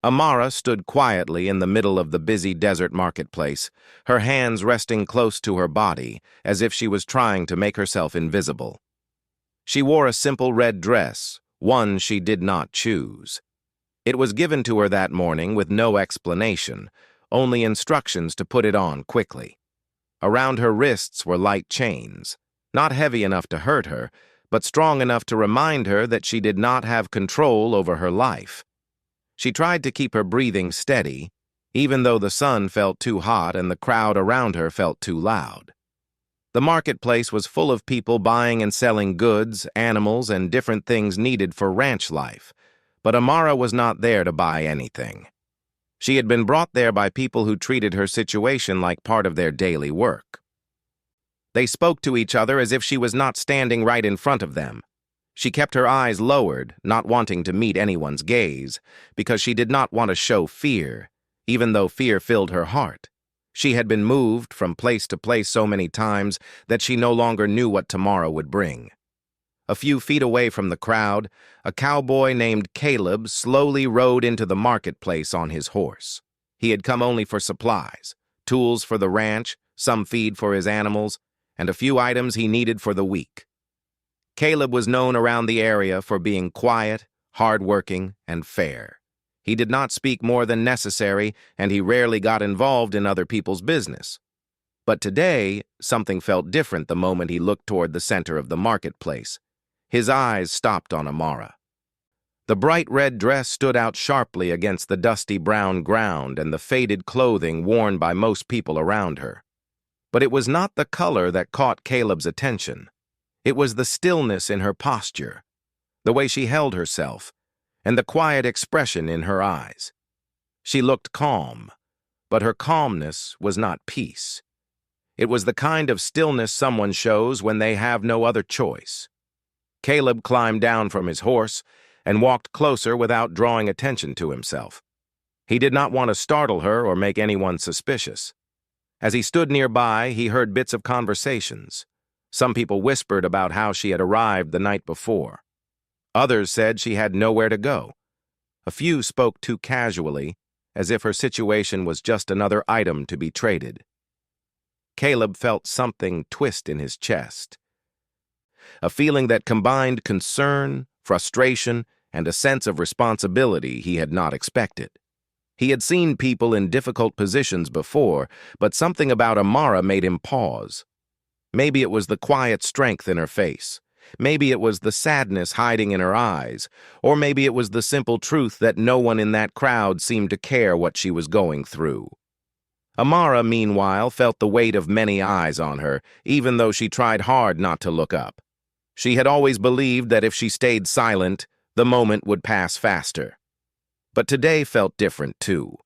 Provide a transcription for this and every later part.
Amara stood quietly in the middle of the busy desert marketplace, her hands resting close to her body, as if she was trying to make herself invisible. She wore a simple red dress, one she did not choose. It was given to her that morning with no explanation, only instructions to put it on quickly. Around her wrists were light chains, not heavy enough to hurt her, but strong enough to remind her that she did not have control over her life. She tried to keep her breathing steady, even though the sun felt too hot and the crowd around her felt too loud. The marketplace was full of people buying and selling goods, animals, and different things needed for ranch life, but Amara was not there to buy anything. She had been brought there by people who treated her situation like part of their daily work. They spoke to each other as if she was not standing right in front of them. She kept her eyes lowered, not wanting to meet anyone's gaze, because she did not want to show fear, even though fear filled her heart. She had been moved from place to place so many times that she no longer knew what tomorrow would bring. A few feet away from the crowd, a cowboy named Caleb slowly rode into the marketplace on his horse. He had come only for supplies, tools for the ranch, some feed for his animals, and a few items he needed for the week. Caleb was known around the area for being quiet, hardworking, and fair. He did not speak more than necessary, and he rarely got involved in other people's business. But today, something felt different the moment he looked toward the center of the marketplace. His eyes stopped on Amara. The bright red dress stood out sharply against the dusty brown ground and the faded clothing worn by most people around her. But it was not the color that caught Caleb's attention. It was the stillness in her posture, the way she held herself, and the quiet expression in her eyes. She looked calm, but her calmness was not peace. It was the kind of stillness someone shows when they have no other choice. Caleb climbed down from his horse and walked closer without drawing attention to himself. He did not want to startle her or make anyone suspicious. As he stood nearby, he heard bits of conversations. Some people whispered about how she had arrived the night before. Others said she had nowhere to go. A few spoke too casually, as if her situation was just another item to be traded. Caleb felt something twist in his chest. A feeling that combined concern, frustration, and a sense of responsibility he had not expected. He had seen people in difficult positions before, but something about Amara made him pause. Maybe it was the quiet strength in her face. Maybe it was the sadness hiding in her eyes. Or maybe it was the simple truth that no one in that crowd seemed to care what she was going through. Amara, meanwhile, felt the weight of many eyes on her, even though she tried hard not to look up. She had always believed that if she stayed silent, the moment would pass faster. But today felt different, too.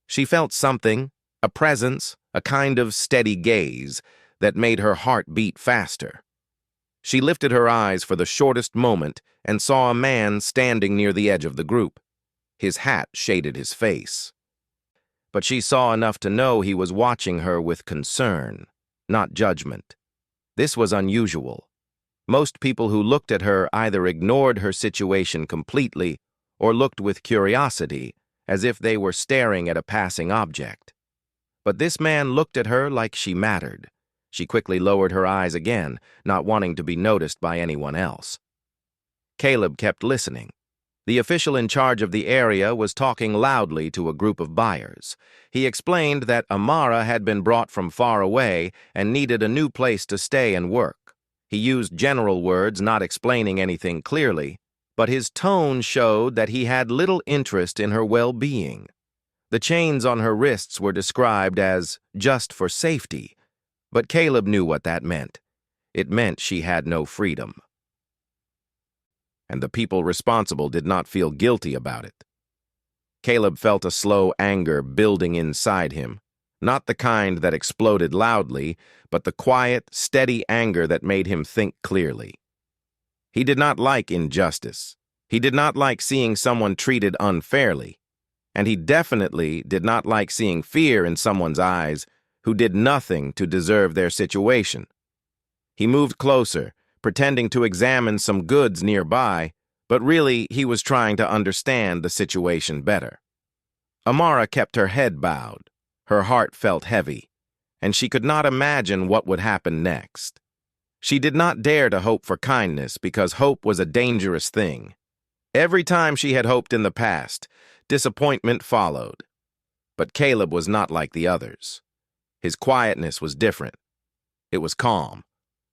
She felt something, a presence, a kind of steady gaze, that made her heart beat faster. She lifted her eyes for the shortest moment and saw a man standing near the edge of the group. His hat shaded his face. But she saw enough to know he was watching her with concern, not judgment. This was unusual. Most people who looked at her either ignored her situation completely or looked with curiosity, as if they were staring at a passing object. But this man looked at her like she mattered. She quickly lowered her eyes again, not wanting to be noticed by anyone else. Caleb kept listening. The official in charge of the area was talking loudly to a group of buyers. He explained that Amara had been brought from far away and needed a new place to stay and work. He used general words, not explaining anything clearly, but his tone showed that he had little interest in her well-being. The chains on her wrists were described as just for safety, but Caleb knew what that meant. It meant she had no freedom. And the people responsible did not feel guilty about it. Caleb felt a slow anger building inside him, not the kind that exploded loudly, but the quiet, steady anger that made him think clearly. He did not like injustice. He did not like seeing someone treated unfairly. And he definitely did not like seeing fear in someone's eyes who did nothing to deserve their situation. He moved closer, pretending to examine some goods nearby, but really he was trying to understand the situation better. Amara kept her head bowed. Her heart felt heavy, and she could not imagine what would happen next. She did not dare to hope for kindness because hope was a dangerous thing. Every time she had hoped in the past, disappointment followed. But Caleb was not like the others. His quietness was different. It was calm,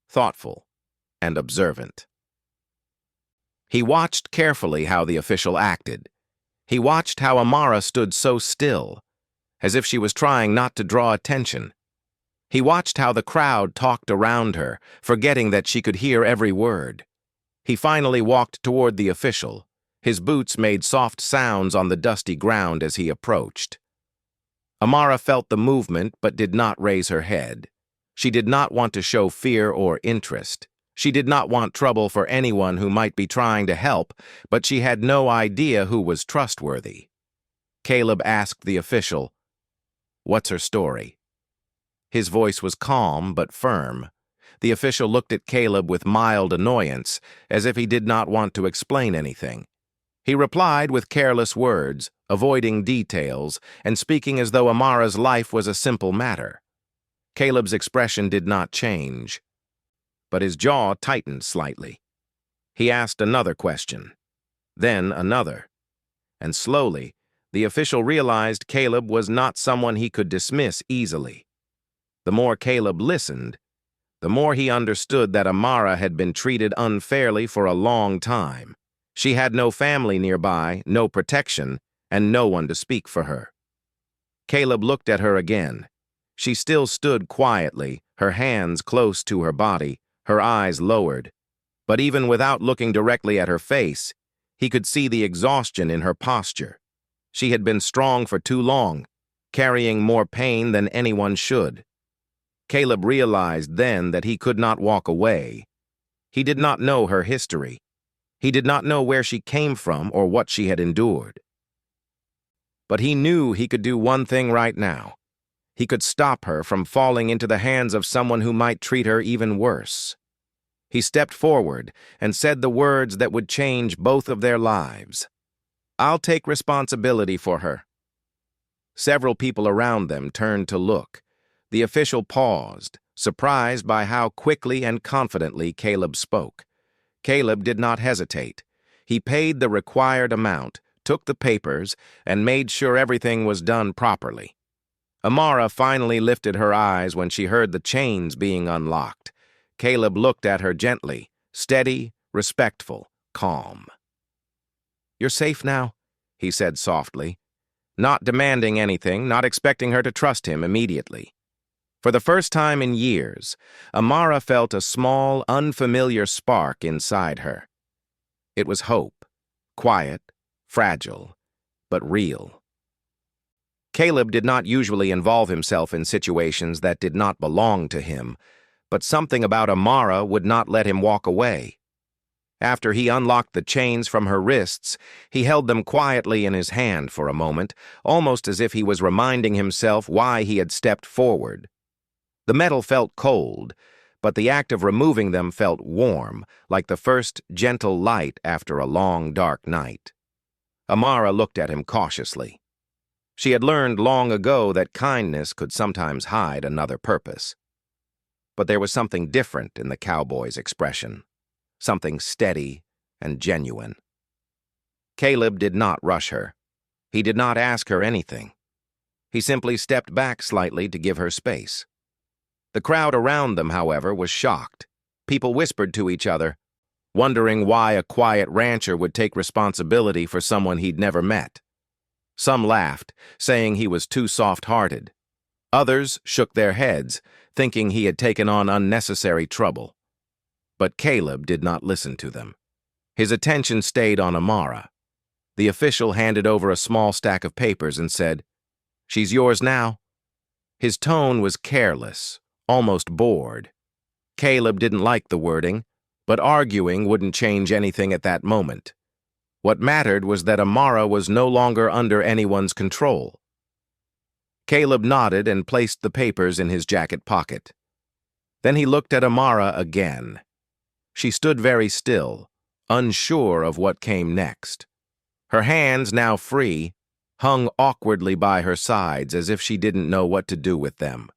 thoughtful, and observant. He watched carefully how the official acted. He watched how Amara stood so still, as if she was trying not to draw attention. He watched how the crowd talked around her, forgetting that she could hear every word. He finally walked toward the official. His boots made soft sounds on the dusty ground as he approached. Amara felt the movement but did not raise her head. She did not want to show fear or interest. She did not want trouble for anyone who might be trying to help, but she had no idea who was trustworthy. Caleb asked the official, "What's her story?" His voice was calm but firm. The official looked at Caleb with mild annoyance, as if he did not want to explain anything. He replied with careless words, avoiding details, and speaking as though Amara's life was a simple matter. Caleb's expression did not change, but his jaw tightened slightly. He asked another question, then another, and slowly, the official realized Caleb was not someone he could dismiss easily. The more Caleb listened, the more he understood that Amara had been treated unfairly for a long time. She had no family nearby, no protection, and no one to speak for her. Caleb looked at her again. She still stood quietly, her hands close to her body, her eyes lowered. But even without looking directly at her face, he could see the exhaustion in her posture. She had been strong for too long, carrying more pain than anyone should. Caleb realized then that he could not walk away. He did not know her history. He did not know where she came from or what she had endured. But he knew he could do one thing right now. He could stop her from falling into the hands of someone who might treat her even worse. He stepped forward and said the words that would change both of their lives. "I'll take responsibility for her." Several people around them turned to look. The official paused, surprised by how quickly and confidently Caleb spoke. Caleb did not hesitate. He paid the required amount, took the papers, and made sure everything was done properly. Amara finally lifted her eyes when she heard the chains being unlocked. Caleb looked at her gently, steady, respectful, calm. "You're safe now," he said softly, not demanding anything, not expecting her to trust him immediately. For the first time in years, Amara felt a small, unfamiliar spark inside her. It was hope, quiet, fragile, but real. Caleb did not usually involve himself in situations that did not belong to him, but something about Amara would not let him walk away. After he unlocked the chains from her wrists, he held them quietly in his hand for a moment, almost as if he was reminding himself why he had stepped forward. The metal felt cold, but the act of removing them felt warm, like the first gentle light after a long, dark night. Amara looked at him cautiously. She had learned long ago that kindness could sometimes hide another purpose. But there was something different in the cowboy's expression, something steady and genuine. Caleb did not rush her. He did not ask her anything. He simply stepped back slightly to give her space. The crowd around them, however, was shocked. People whispered to each other, wondering why a quiet rancher would take responsibility for someone he'd never met. Some laughed, saying he was too soft-hearted. Others shook their heads, thinking he had taken on unnecessary trouble. But Caleb did not listen to them. His attention stayed on Amara. The official handed over a small stack of papers and said, "She's yours now." His tone was careless, almost bored. Caleb didn't like the wording, but arguing wouldn't change anything at that moment. What mattered was that Amara was no longer under anyone's control. Caleb nodded and placed the papers in his jacket pocket. Then he looked at Amara again. She stood very still, unsure of what came next. Her hands, now free, hung awkwardly by her sides as if she didn't know what to do with them.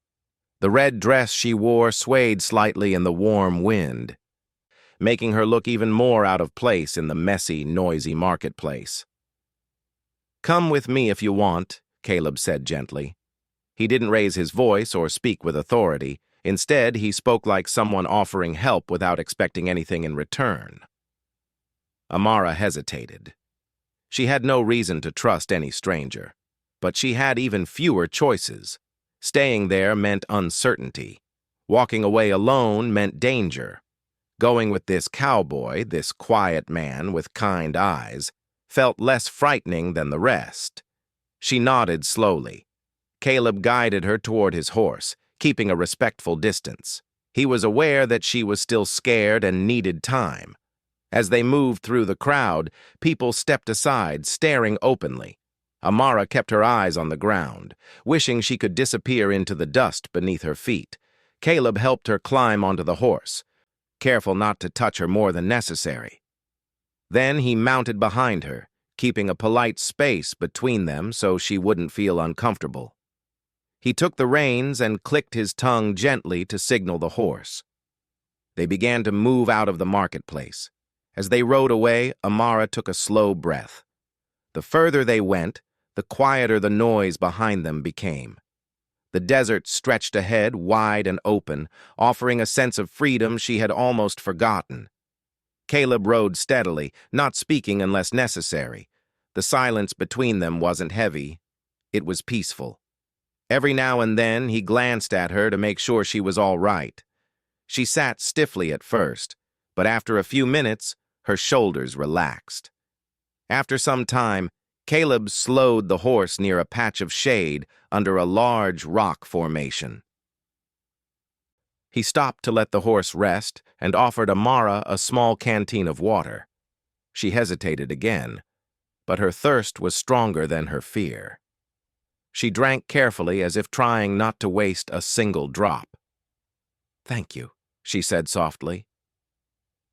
The red dress she wore swayed slightly in the warm wind, making her look even more out of place in the messy, noisy marketplace. "Come with me if you want," Caleb said gently. He didn't raise his voice or speak with authority. Instead, he spoke like someone offering help without expecting anything in return. Amara hesitated. She had no reason to trust any stranger, but she had even fewer choices. Staying there meant uncertainty. Walking away alone meant danger. Going with this cowboy, this quiet man with kind eyes, felt less frightening than the rest. She nodded slowly. Caleb guided her toward his horse, keeping a respectful distance. He was aware that she was still scared and needed time. As they moved through the crowd, people stepped aside, staring openly. Amara kept her eyes on the ground, wishing she could disappear into the dust beneath her feet. Caleb helped her climb onto the horse, careful not to touch her more than necessary. Then he mounted behind her, keeping a polite space between them so she wouldn't feel uncomfortable. He took the reins and clicked his tongue gently to signal the horse. They began to move out of the marketplace. As they rode away, Amara took a slow breath. The further they went, the quieter the noise behind them became. The desert stretched ahead, wide and open, offering a sense of freedom she had almost forgotten. Caleb rode steadily, not speaking unless necessary. The silence between them wasn't heavy. It was peaceful. Every now and then, he glanced at her to make sure she was all right. She sat stiffly at first, but after a few minutes, her shoulders relaxed. After some time, Caleb slowed the horse near a patch of shade under a large rock formation. He stopped to let the horse rest and offered Amara a small canteen of water. She hesitated again, but her thirst was stronger than her fear. She drank carefully as if trying not to waste a single drop. "Thank you," she said softly.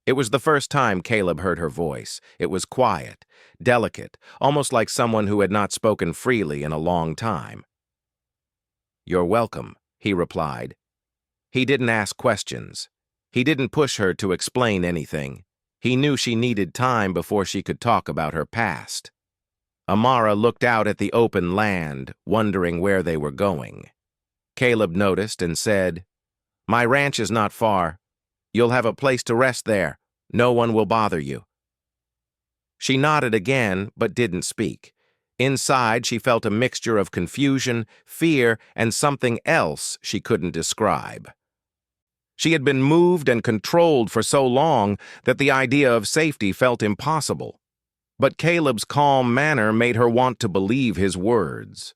It was the first time Caleb heard her voice. It was quiet, delicate, almost like someone who had not spoken freely in a long time. "You're welcome," he replied. He didn't ask questions. He didn't push her to explain anything. He knew she needed time before she could talk about her past. Amara looked out at the open land, wondering where they were going. Caleb noticed and said, "My ranch is not far. You'll have a place to rest there. No one will bother you." She nodded again, but didn't speak. Inside, she felt a mixture of confusion, fear, and something else she couldn't describe. She had been moved and controlled for so long that the idea of safety felt impossible. But Caleb's calm manner made her want to believe his words.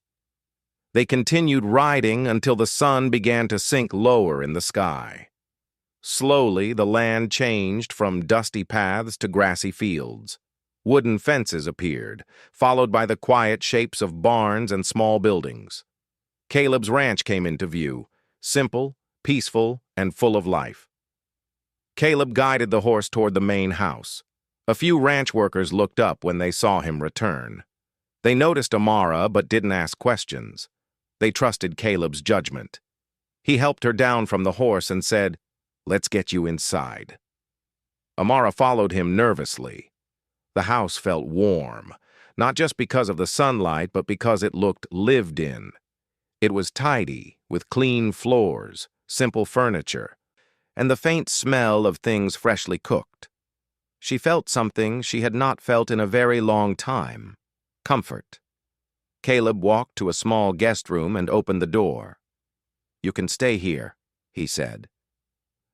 They continued riding until the sun began to sink lower in the sky. Slowly, the land changed from dusty paths to grassy fields. Wooden fences appeared, followed by the quiet shapes of barns and small buildings. Caleb's ranch came into view, simple, peaceful, and full of life. Caleb guided the horse toward the main house. A few ranch workers looked up when they saw him return. They noticed Amara but didn't ask questions. They trusted Caleb's judgment. He helped her down from the horse and said, "Let's get you inside." Amara followed him nervously. The house felt warm, not just because of the sunlight, but because it looked lived in. It was tidy, with clean floors, simple furniture, and the faint smell of things freshly cooked. She felt something she had not felt in a very long time: comfort. Caleb walked to a small guest room and opened the door. "You can stay here," he said.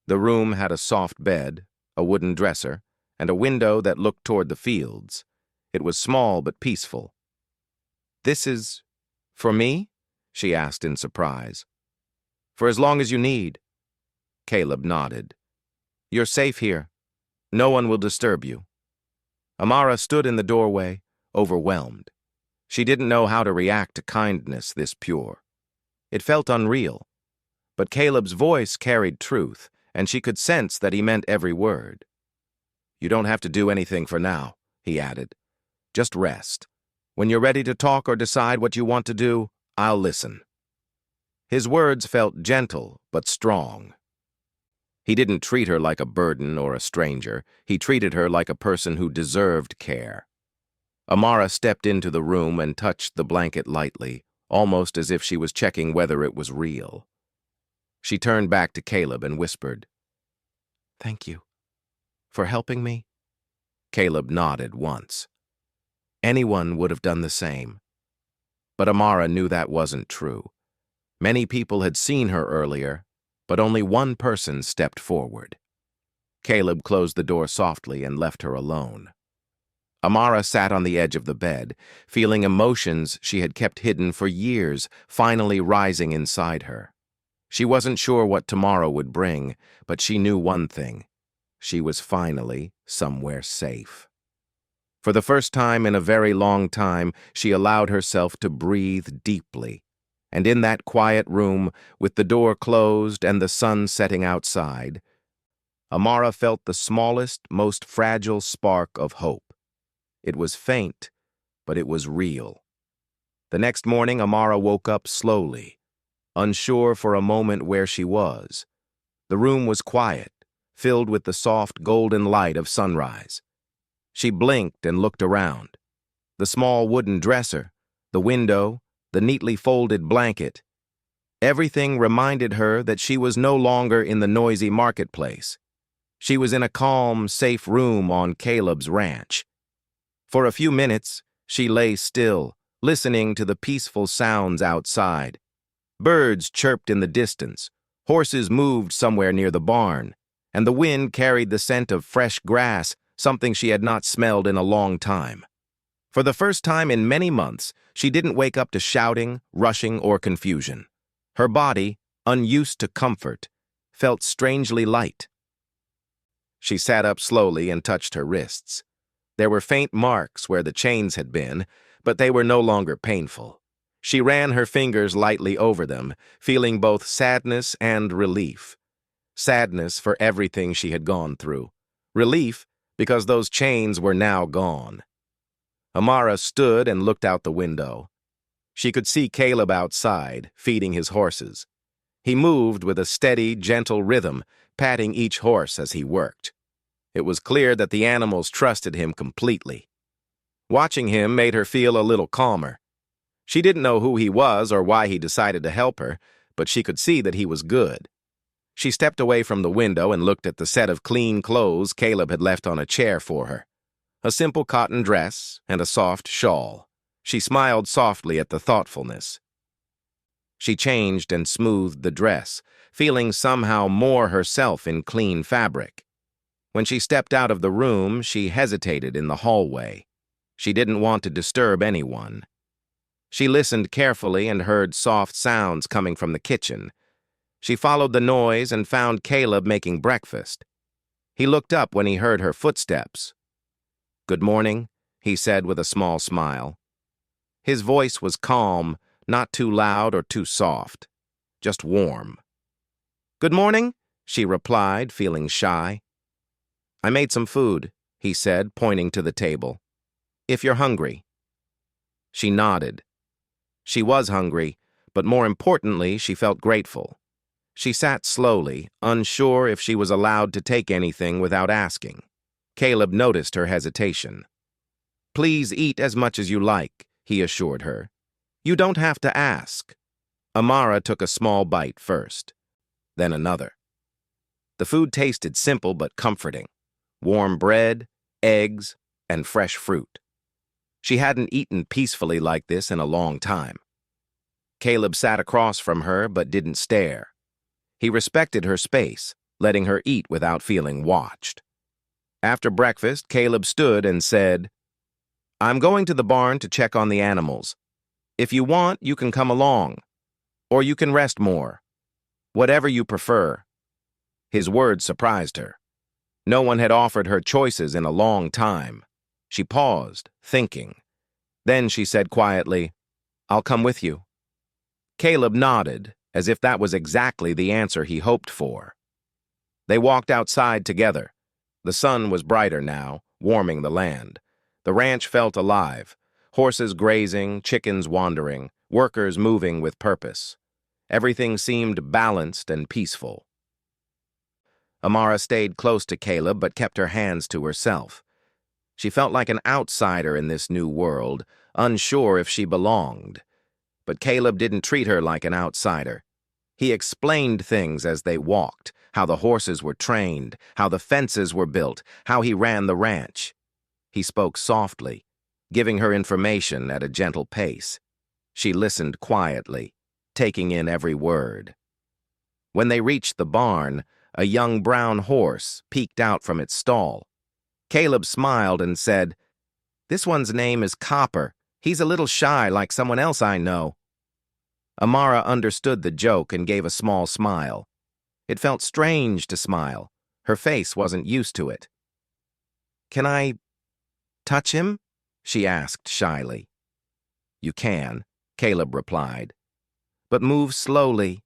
The room had a soft bed, a wooden dresser, and a window that looked toward the fields. It was small but peaceful. "This is for me?" she asked in surprise. "For as long as you need." Caleb nodded. "You're safe here. No one will disturb you." Amara stood in the doorway, overwhelmed. She didn't know how to react to kindness this pure. It felt unreal. But Caleb's voice carried truth, and she could sense that he meant every word. "You don't have to do anything for now," he added. "Just rest. When you're ready to talk or decide what you want to do, I'll listen." His words felt gentle but strong. He didn't treat her like a burden or a stranger. He treated her like a person who deserved care. Amara stepped into the room and touched the blanket lightly, almost as if she was checking whether it was real. She turned back to Caleb and whispered, "Thank you for helping me." Caleb nodded once. Anyone would have done the same. But Amara knew that wasn't true. Many people had seen her earlier, but only one person stepped forward. Caleb closed the door softly and left her alone. Amara sat on the edge of the bed, feeling emotions she had kept hidden for years finally rising inside her. She wasn't sure what tomorrow would bring, but she knew one thing. She was finally somewhere safe. For the first time in a very long time, she allowed herself to breathe deeply. And in that quiet room, with the door closed and the sun setting outside, Amara felt the smallest, most fragile spark of hope. It was faint, but it was real. The next morning, Amara woke up slowly, unsure for a moment where she was. The room was quiet, filled with the soft golden light of sunrise. She blinked and looked around. The small wooden dresser, the window, the neatly folded blanket. Everything reminded her that she was no longer in the noisy marketplace. She was in a calm, safe room on Caleb's ranch. For a few minutes, she lay still, listening to the peaceful sounds outside. Birds chirped in the distance, horses moved somewhere near the barn, and the wind carried the scent of fresh grass, something she had not smelled in a long time. For the first time in many months, she didn't wake up to shouting, rushing, or confusion. Her body, unused to comfort, felt strangely light. She sat up slowly and touched her wrists. There were faint marks where the chains had been, but they were no longer painful. She ran her fingers lightly over them, feeling both sadness and relief. Sadness for everything she had gone through. Relief because those chains were now gone. Amara stood and looked out the window. She could see Caleb outside, feeding his horses. He moved with a steady, gentle rhythm, patting each horse as he worked. It was clear that the animals trusted him completely. Watching him made her feel a little calmer. She didn't know who he was or why he decided to help her, but she could see that he was good. She stepped away from the window and looked at the set of clean clothes Caleb had left on a chair for her. A simple cotton dress and a soft shawl. She smiled softly at the thoughtfulness. She changed and smoothed the dress, feeling somehow more herself in clean fabric. When she stepped out of the room, she hesitated in the hallway. She didn't want to disturb anyone. She listened carefully and heard soft sounds coming from the kitchen. She followed the noise and found Caleb making breakfast. He looked up when he heard her footsteps. "Good morning," he said with a small smile. His voice was calm, not too loud or too soft, just warm. "Good morning," she replied, feeling shy. "I made some food," he said, pointing to the table. "If you're hungry." She nodded. She was hungry, but more importantly, she felt grateful. She sat slowly, unsure if she was allowed to take anything without asking. Caleb noticed her hesitation. "Please eat as much as you like," he assured her. "You don't have to ask." Amara took a small bite first, then another. The food tasted simple but comforting. Warm bread, eggs, and fresh fruit. She hadn't eaten peacefully like this in a long time. Caleb sat across from her but didn't stare. He respected her space, letting her eat without feeling watched. After breakfast, Caleb stood and said, "I'm going to the barn to check on the animals. If you want, you can come along. Or you can rest more. Whatever you prefer." His words surprised her. No one had offered her choices in a long time. She paused, thinking. Then she said quietly, "I'll come with you." Caleb nodded, as if that was exactly the answer he hoped for. They walked outside together. The sun was brighter now, warming the land. The ranch felt alive. Horses grazing, chickens wandering, workers moving with purpose. Everything seemed balanced and peaceful. Amara stayed close to Caleb but kept her hands to herself. She felt like an outsider in this new world, unsure if she belonged. But Caleb didn't treat her like an outsider. He explained things as they walked, how the horses were trained, how the fences were built, how he ran the ranch. He spoke softly, giving her information at a gentle pace. She listened quietly, taking in every word. When they reached the barn, a young brown horse peeked out from its stall. Caleb smiled and said, "This one's name is Copper. He's a little shy like someone else I know." Amara understood the joke and gave a small smile. It felt strange to smile. Her face wasn't used to it. "Can I touch him?" she asked shyly. "You can," Caleb replied. "But move slowly.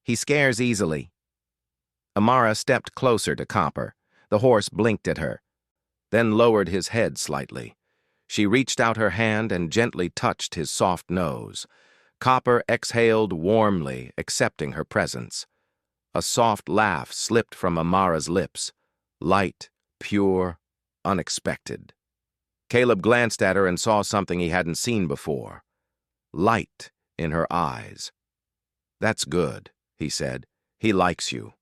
He scares easily." Amara stepped closer to Copper. The horse blinked at her, then lowered his head slightly. She reached out her hand and gently touched his soft nose. Copper exhaled warmly, accepting her presence. A soft laugh slipped from Amara's lips. Light, pure, unexpected. Caleb glanced at her and saw something he hadn't seen before. Light in her eyes. "That's good," he said. "He likes you."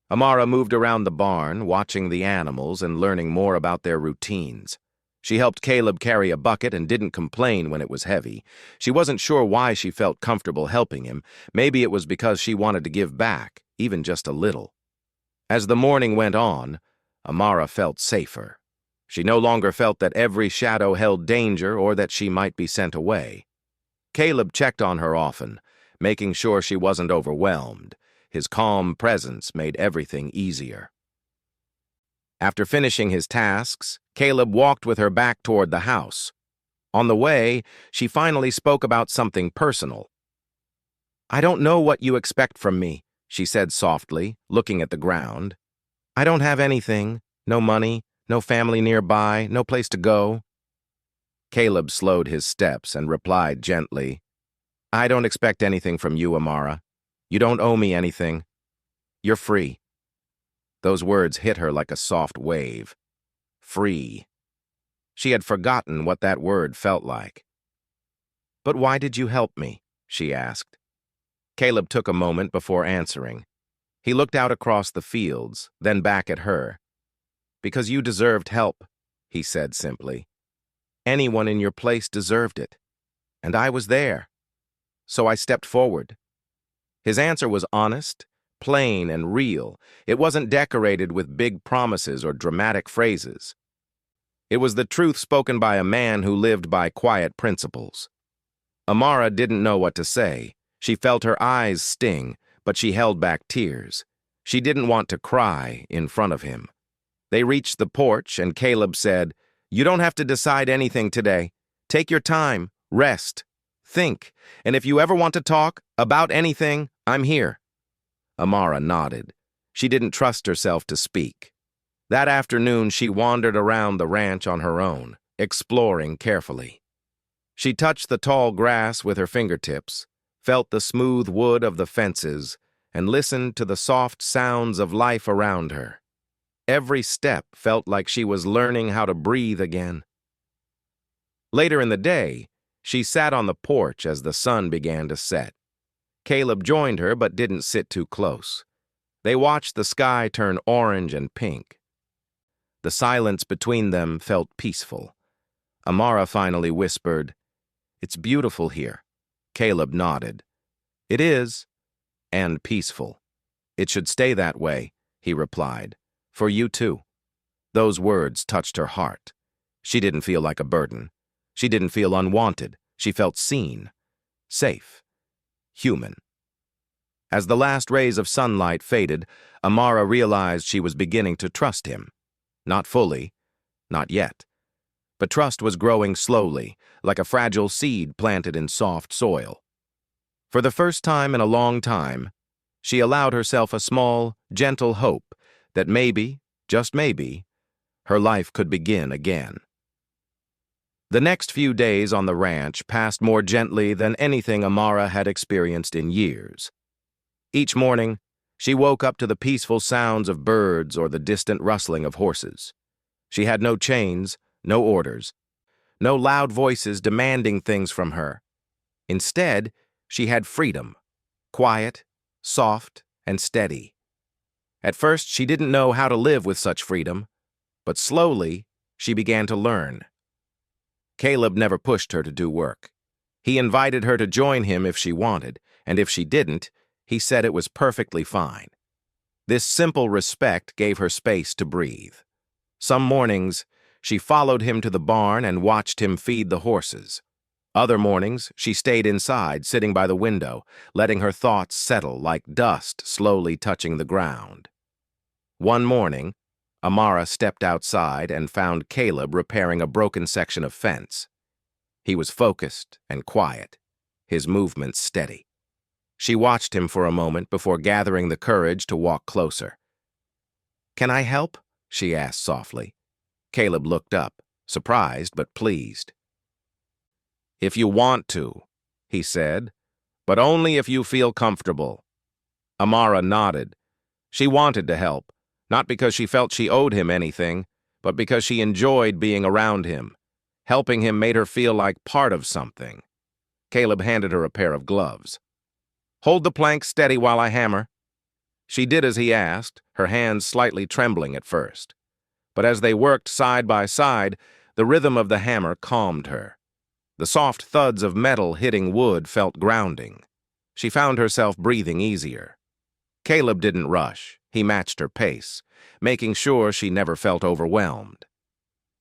Amara moved around the barn, watching the animals and learning more about their routines. She helped Caleb carry a bucket and didn't complain when it was heavy. She wasn't sure why she felt comfortable helping him. Maybe it was because she wanted to give back, even just a little. As the morning went on, Amara felt safer. She no longer felt that every shadow held danger or that she might be sent away. Caleb checked on her often, making sure she wasn't overwhelmed. His calm presence made everything easier. After finishing his tasks, Caleb walked with her back toward the house. On the way, she finally spoke about something personal. "I don't know what you expect from me," she said softly, looking at the ground. "I don't have anything, no money, no family nearby, no place to go." Caleb slowed his steps and replied gently, "I don't expect anything from you, Amara. You don't owe me anything. You're free." Those words hit her like a soft wave. Free. She had forgotten what that word felt like. "But why did you help me?" she asked. Caleb took a moment before answering. He looked out across the fields, then back at her. "Because you deserved help," he said simply. "Anyone in your place deserved it. And I was there. So I stepped forward." His answer was honest, plain, and real. It wasn't decorated with big promises or dramatic phrases. It was the truth spoken by a man who lived by quiet principles. Amara didn't know what to say. She felt her eyes sting, but she held back tears. She didn't want to cry in front of him. They reached the porch, and Caleb said, "You don't have to decide anything today. Take your time, rest, think, and if you ever want to talk about anything, I'm here." Amara nodded. She didn't trust herself to speak. That afternoon, she wandered around the ranch on her own, exploring carefully. She touched the tall grass with her fingertips, felt the smooth wood of the fences, and listened to the soft sounds of life around her. Every step felt like she was learning how to breathe again. Later in the day, she sat on the porch as the sun began to set. Caleb joined her but didn't sit too close. They watched the sky turn orange and pink. The silence between them felt peaceful. Amara finally whispered, "It's beautiful here." Caleb nodded. "It is, and peaceful. It should stay that way," he replied. "For you too." Those words touched her heart. She didn't feel like a burden. She didn't feel unwanted. She felt seen, safe, human. As the last rays of sunlight faded, Amara realized she was beginning to trust him. Not fully, not yet. But trust was growing slowly, like a fragile seed planted in soft soil. For the first time in a long time, she allowed herself a small, gentle hope that maybe, just maybe, her life could begin again. The next few days on the ranch passed more gently than anything Amara had experienced in years. Each morning, she woke up to the peaceful sounds of birds or the distant rustling of horses. She had no chains, no orders, no loud voices demanding things from her. Instead, she had freedom, quiet, soft, and steady. At first, she didn't know how to live with such freedom, but slowly, she began to learn. Caleb never pushed her to do work. He invited her to join him if she wanted, and if she didn't, he said it was perfectly fine. This simple respect gave her space to breathe. Some mornings, she followed him to the barn and watched him feed the horses. Other mornings, she stayed inside, sitting by the window, letting her thoughts settle like dust slowly touching the ground. One morning, Amara stepped outside and found Caleb repairing a broken section of fence. He was focused and quiet, his movements steady. She watched him for a moment before gathering the courage to walk closer. "Can I help?" she asked softly. Caleb looked up, surprised but pleased. "If you want to," he said, "but only if you feel comfortable." Amara nodded. She wanted to help, not because she felt she owed him anything, but because she enjoyed being around him. Helping him made her feel like part of something. Caleb handed her a pair of gloves. "Hold the plank steady while I hammer." She did as he asked, her hands slightly trembling at first. But as they worked side by side, the rhythm of the hammer calmed her. The soft thuds of metal hitting wood felt grounding. She found herself breathing easier. Caleb didn't rush. He matched her pace, making sure she never felt overwhelmed.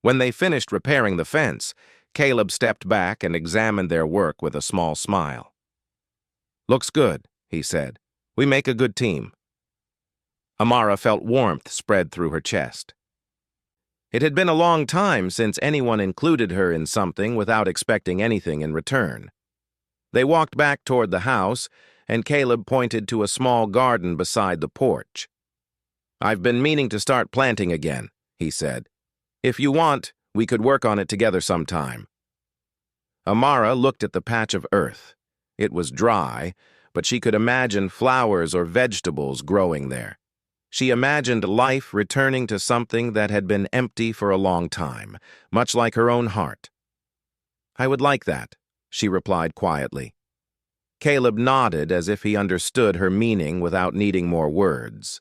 When they finished repairing the fence, Caleb stepped back and examined their work with a small smile. "Looks good," he said. "We make a good team." Amara felt warmth spread through her chest. It had been a long time since anyone included her in something without expecting anything in return. They walked back toward the house, and Caleb pointed to a small garden beside the porch. "I've been meaning to start planting again," he said. "If you want, we could work on it together sometime." Amara looked at the patch of earth. It was dry, but she could imagine flowers or vegetables growing there. She imagined life returning to something that had been empty for a long time, much like her own heart. "I would like that," she replied quietly. Caleb nodded as if he understood her meaning without needing more words.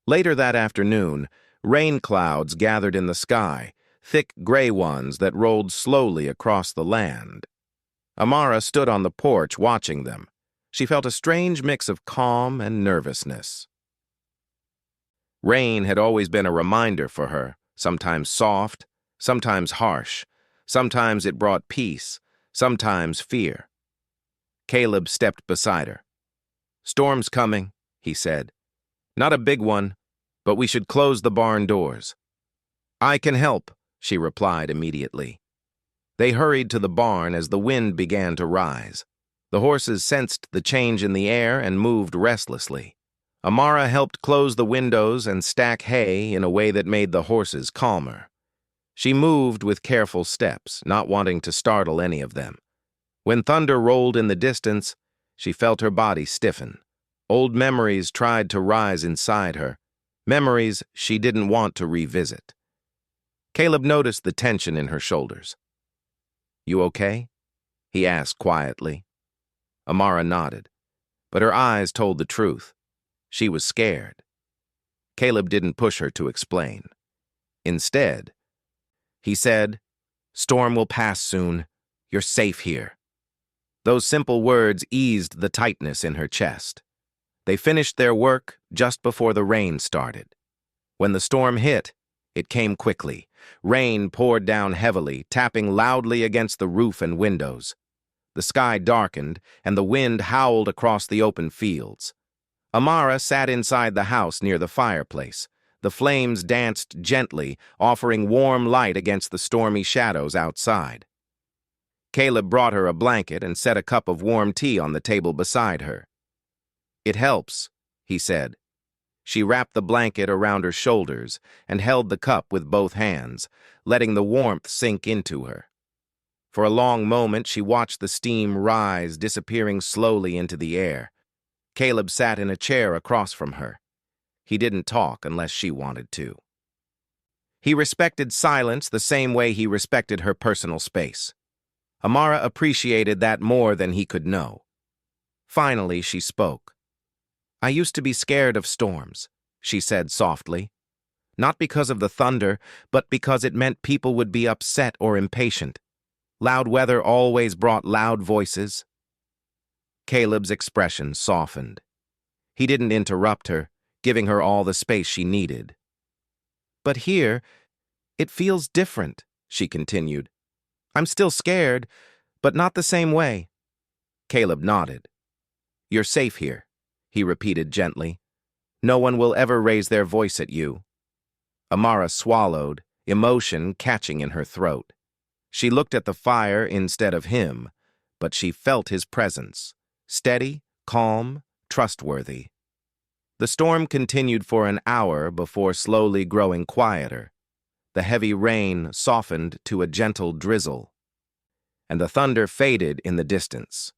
Later that afternoon, rain clouds gathered in the sky, thick gray ones that rolled slowly across the land. Amara stood on the porch watching them. She felt a strange mix of calm and nervousness. Rain had always been a reminder for her, sometimes soft, sometimes harsh. Sometimes it brought peace, sometimes fear. Caleb stepped beside her. "Storm's coming," he said. "Not a big one, but we should close the barn doors." "I can help," she replied immediately. They hurried to the barn as the wind began to rise. The horses sensed the change in the air and moved restlessly. Amara helped close the windows and stack hay in a way that made the horses calmer. She moved with careful steps, not wanting to startle any of them. When thunder rolled in the distance, she felt her body stiffen. Old memories tried to rise inside her, memories she didn't want to revisit. Caleb noticed the tension in her shoulders. "You okay?" he asked quietly. Amara nodded, but her eyes told the truth. She was scared. Caleb didn't push her to explain. Instead, he said, "Storm will pass soon. You're safe here." Those simple words eased the tightness in her chest. They finished their work just before the rain started. When the storm hit, it came quickly. Rain poured down heavily, tapping loudly against the roof and windows. The sky darkened, and the wind howled across the open fields. Amara sat inside the house near the fireplace. The flames danced gently, offering warm light against the stormy shadows outside. Caleb brought her a blanket and set a cup of warm tea on the table beside her. "It helps," he said. She wrapped the blanket around her shoulders and held the cup with both hands, letting the warmth sink into her. For a long moment, she watched the steam rise, disappearing slowly into the air. Caleb sat in a chair across from her. He didn't talk unless she wanted to. He respected silence the same way he respected her personal space. Amara appreciated that more than he could know. Finally, she spoke. "I used to be scared of storms," she said softly. "Not because of the thunder, but because it meant people would be upset or impatient. Loud weather always brought loud voices." Caleb's expression softened. He didn't interrupt her, giving her all the space she needed. "But here, it feels different," she continued. "I'm still scared, but not the same way." Caleb nodded. "You're safe here," he repeated gently. "No one will ever raise their voice at you." Amara swallowed, emotion catching in her throat. She looked at the fire instead of him, but she felt his presence, steady, calm, trustworthy. The storm continued for an hour before slowly growing quieter. The heavy rain softened to a gentle drizzle, and the thunder faded in the distance.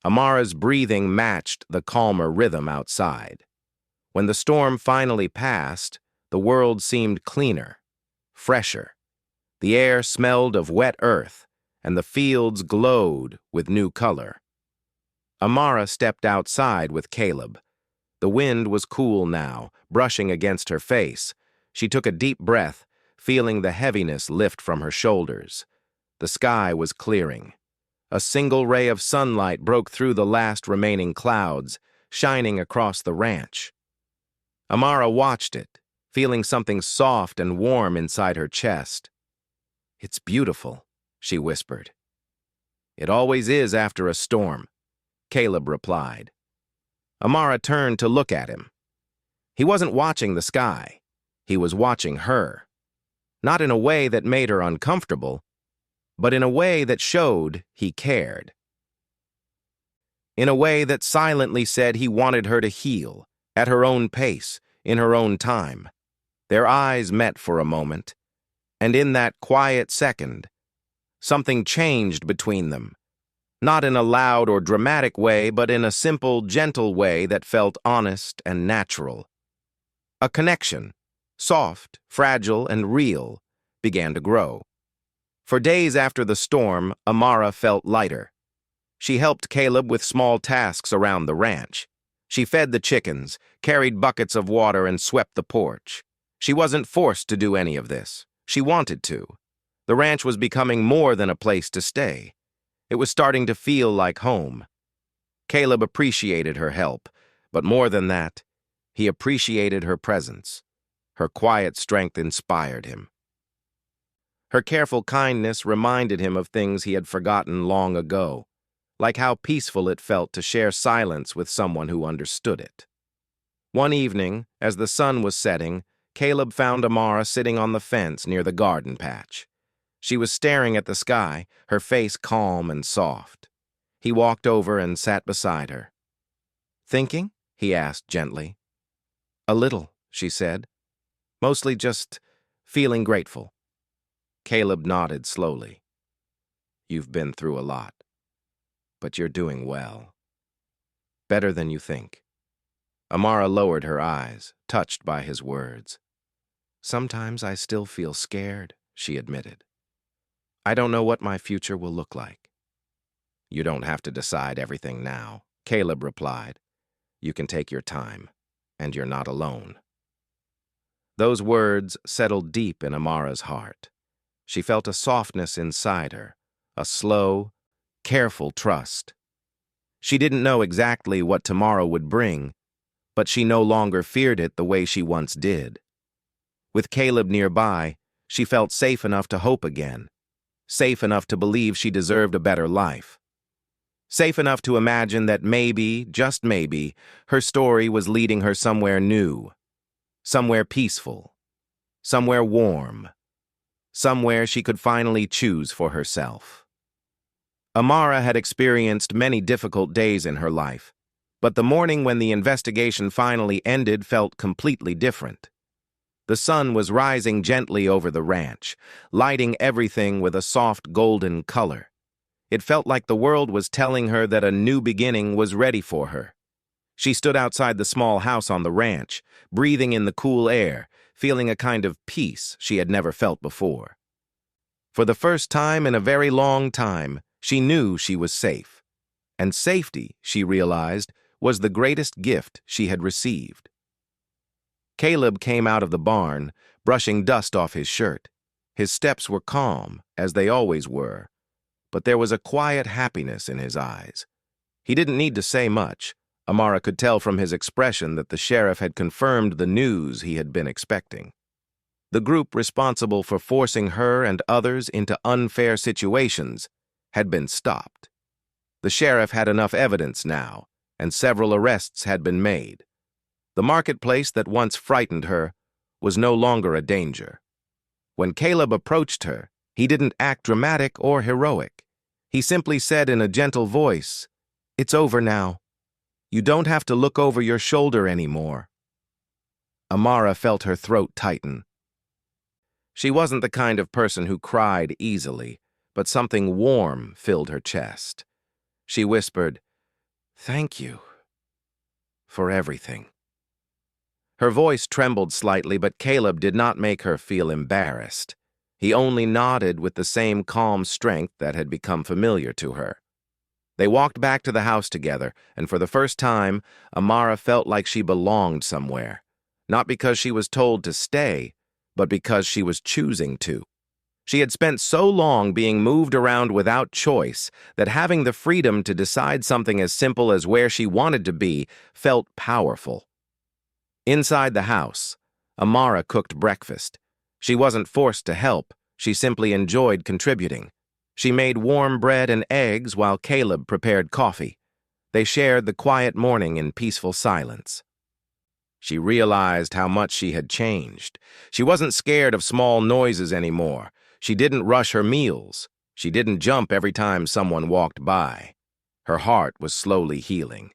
Amara's breathing matched the calmer rhythm outside. When the storm finally passed, the world seemed cleaner, fresher. The air smelled of wet earth, and the fields glowed with new color. Amara stepped outside with Caleb. The wind was cool now, brushing against her face. She took a deep breath, feeling the heaviness lift from her shoulders. The sky was clearing. A single ray of sunlight broke through the last remaining clouds, shining across the ranch. Amara watched it, feeling something soft and warm inside her chest. "It's beautiful," she whispered. "It always is after a storm," Caleb replied. Amara turned to look at him. He wasn't watching the sky. He was watching her. Not in a way that made her uncomfortable, but in a way that showed he cared. In a way that silently said he wanted her to heal, at her own pace, in her own time. Their eyes met for a moment, and in that quiet second, something changed between them. Not in a loud or dramatic way, but in a simple, gentle way that felt honest and natural. A connection, soft, fragile, and real, began to grow. For days after the storm, Amara felt lighter. She helped Caleb with small tasks around the ranch. She fed the chickens, carried buckets of water, and swept the porch. She wasn't forced to do any of this. She wanted to. The ranch was becoming more than a place to stay. It was starting to feel like home. Caleb appreciated her help, but more than that, he appreciated her presence. Her quiet strength inspired him. Her careful kindness reminded him of things he had forgotten long ago, like how peaceful it felt to share silence with someone who understood it. One evening, as the sun was setting, Caleb found Amara sitting on the fence near the garden patch. She was staring at the sky, her face calm and soft. He walked over and sat beside her. "Thinking?" he asked gently. "A little," she said. "Mostly just feeling grateful." Caleb nodded slowly. "You've been through a lot, but you're doing well. Better than you think." Amara lowered her eyes, touched by his words. "Sometimes I still feel scared," she admitted. "I don't know what my future will look like." "You don't have to decide everything now," Caleb replied. "You can take your time, and you're not alone." Those words settled deep in Amara's heart. She felt a softness inside her, a slow, careful trust. She didn't know exactly what tomorrow would bring, but she no longer feared it the way she once did. With Caleb nearby, she felt safe enough to hope again, safe enough to believe she deserved a better life, safe enough to imagine that maybe, just maybe, her story was leading her somewhere new, somewhere peaceful, somewhere warm, somewhere she could finally choose for herself. Amara had experienced many difficult days in her life, But the morning when the investigation finally ended felt completely different. The sun was rising gently over the ranch, lighting everything with a soft golden color. It felt like the world was telling her that a new beginning was ready for her. She stood outside the small house on the ranch, breathing in the cool air, feeling a kind of peace she had never felt before. For the first time in a very long time, she knew she was safe. And safety, she realized, was the greatest gift she had received. Caleb came out of the barn, brushing dust off his shirt. His steps were calm, as they always were, but there was a quiet happiness in his eyes. He didn't need to say much. Amara could tell from his expression that the sheriff had confirmed the news he had been expecting. The group responsible for forcing her and others into unfair situations had been stopped. The sheriff had enough evidence now, and several arrests had been made. The marketplace that once frightened her was no longer a danger. When Caleb approached her, he didn't act dramatic or heroic. He simply said in a gentle voice, "It's over now. You don't have to look over your shoulder anymore." Amara felt her throat tighten. She wasn't the kind of person who cried easily, but something warm filled her chest. She whispered, "Thank you for everything." Her voice trembled slightly, but Caleb did not make her feel embarrassed. He only nodded with the same calm strength that had become familiar to her. They walked back to the house together, and for the first time, Amara felt like she belonged somewhere. Not because she was told to stay, but because she was choosing to. She had spent so long being moved around without choice that having the freedom to decide something as simple as where she wanted to be felt powerful. Inside the house, Amara cooked breakfast. She wasn't forced to help, she simply enjoyed contributing. She made warm bread and eggs while Caleb prepared coffee. They shared the quiet morning in peaceful silence. She realized how much she had changed. She wasn't scared of small noises anymore. She didn't rush her meals. She didn't jump every time someone walked by. Her heart was slowly healing.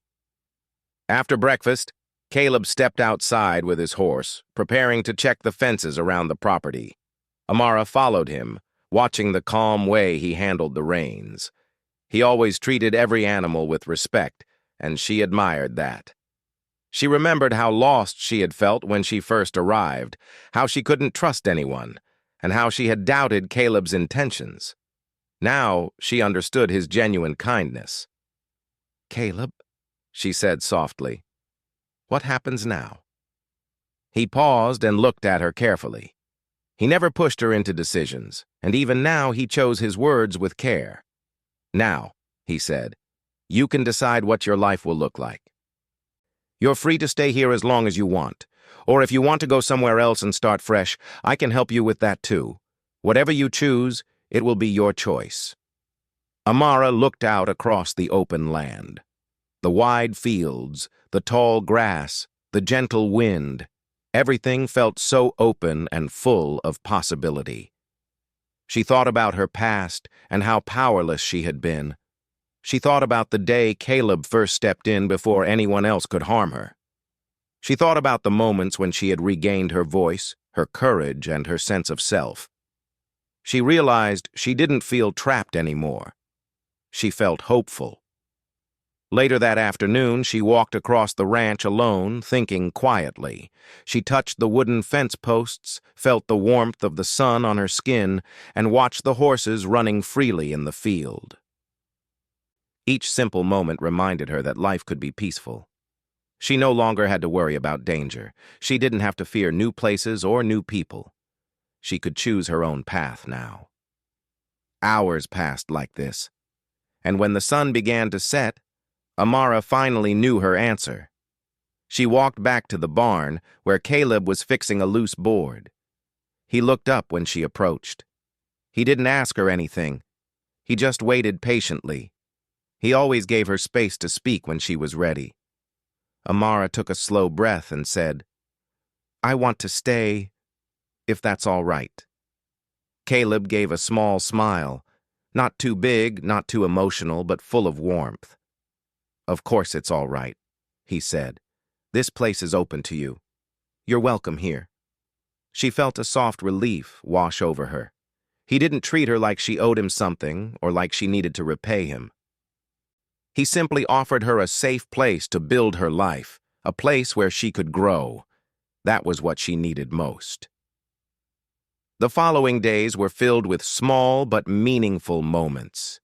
After breakfast, Caleb stepped outside with his horse, preparing to check the fences around the property. Amara followed him, watching the calm way he handled the reins. He always treated every animal with respect, and she admired that. She remembered how lost she had felt when she first arrived, how she couldn't trust anyone, and how she had doubted Caleb's intentions. Now she understood his genuine kindness. "Caleb," she said softly, "what happens now?" He paused and looked at her carefully. He never pushed her into decisions, and even now he chose his words with care. "Now," he said, "you can decide what your life will look like. You're free to stay here as long as you want, or if you want to go somewhere else and start fresh, I can help you with that too. Whatever you choose, it will be your choice." Amara looked out across the open land. The wide fields, the tall grass, the gentle wind, everything felt so open and full of possibility. She thought about her past and how powerless she had been. She thought about the day Caleb first stepped in before anyone else could harm her. She thought about the moments when she had regained her voice, her courage, and her sense of self. She realized she didn't feel trapped anymore. She felt hopeful. Later that afternoon, she walked across the ranch alone, thinking quietly. She touched the wooden fence posts, felt the warmth of the sun on her skin, and watched the horses running freely in the field. Each simple moment reminded her that life could be peaceful. She no longer had to worry about danger. She didn't have to fear new places or new people. She could choose her own path now. Hours passed like this, and when the sun began to set, Amara finally knew her answer. She walked back to the barn, where Caleb was fixing a loose board. He looked up when she approached. He didn't ask her anything. He just waited patiently. He always gave her space to speak when she was ready. Amara took a slow breath and said, "I want to stay, if that's all right." Caleb gave a small smile, not too big, not too emotional, but full of warmth. "Of course it's all right," he said. "This place is open to you. You're welcome here." She felt a soft relief wash over her. He didn't treat her like she owed him something or like she needed to repay him. He simply offered her a safe place to build her life, a place where she could grow. That was what she needed most. The following days were filled with small but meaningful moments.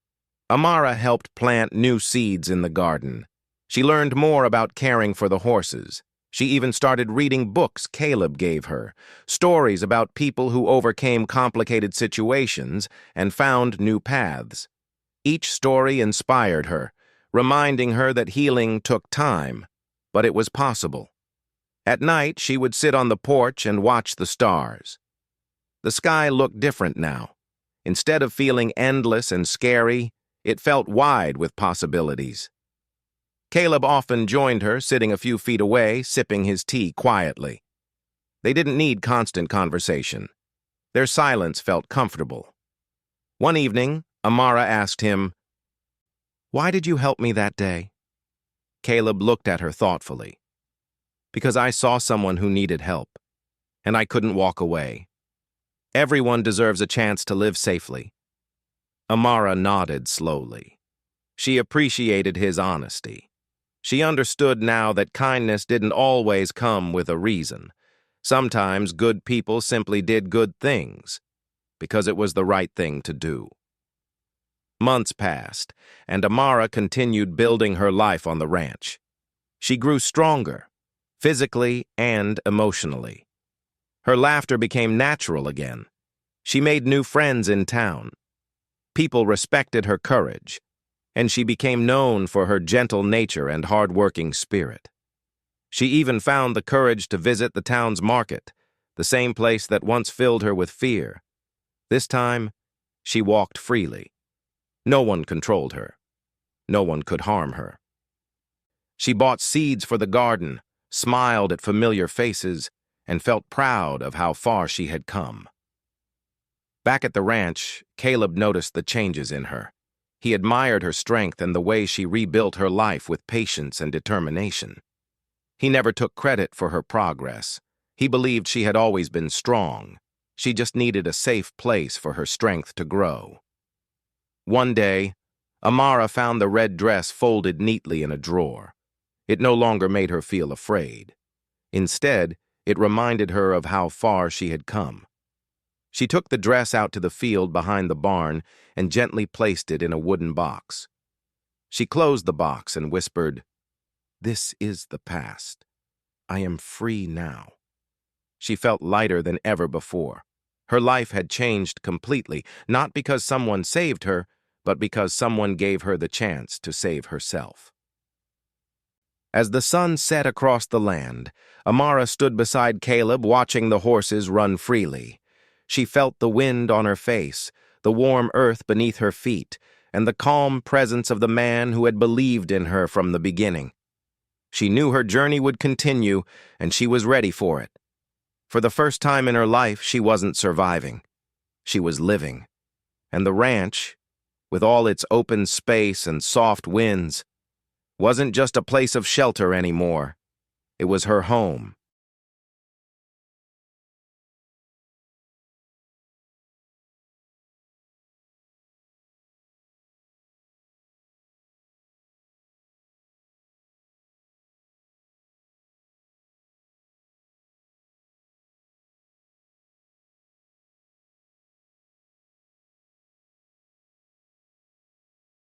Amara helped plant new seeds in the garden. She learned more about caring for the horses. She even started reading books Caleb gave her, stories about people who overcame complicated situations and found new paths. Each story inspired her, reminding her that healing took time, but it was possible. At night, she would sit on the porch and watch the stars. The sky looked different now. Instead of feeling endless and scary, it felt wide with possibilities. Caleb often joined her, sitting a few feet away, sipping his tea quietly. They didn't need constant conversation. Their silence felt comfortable. One evening, Amara asked him, "Why did you help me that day?" Caleb looked at her thoughtfully. "Because I saw someone who needed help, and I couldn't walk away. Everyone deserves a chance to live safely." Amara nodded slowly. She appreciated his honesty. She understood now that kindness didn't always come with a reason. Sometimes good people simply did good things, because it was the right thing to do. Months passed, and Amara continued building her life on the ranch. She grew stronger, physically and emotionally. Her laughter became natural again. She made new friends in town. People respected her courage, and she became known for her gentle nature and hard-working spirit. She even found the courage to visit the town's market, the same place that once filled her with fear. This time, she walked freely. No one controlled her. No one could harm her. She bought seeds for the garden, smiled at familiar faces, and felt proud of how far she had come. Back at the ranch, Caleb noticed the changes in her. He admired her strength and the way she rebuilt her life with patience and determination. He never took credit for her progress. He believed she had always been strong. She just needed a safe place for her strength to grow. One day, Amara found the red dress folded neatly in a drawer. It no longer made her feel afraid. Instead, it reminded her of how far she had come. She took the dress out to the field behind the barn and gently placed it in a wooden box. She closed the box and whispered, "This is the past. I am free now." She felt lighter than ever before. Her life had changed completely, not because someone saved her, but because someone gave her the chance to save herself. As the sun set across the land, Amara stood beside Caleb watching the horses run freely. She felt the wind on her face, the warm earth beneath her feet, and the calm presence of the man who had believed in her from the beginning. She knew her journey would continue, and she was ready for it. For the first time in her life, she wasn't surviving. She was living. And the ranch, with all its open space and soft winds, wasn't just a place of shelter anymore. It was her home,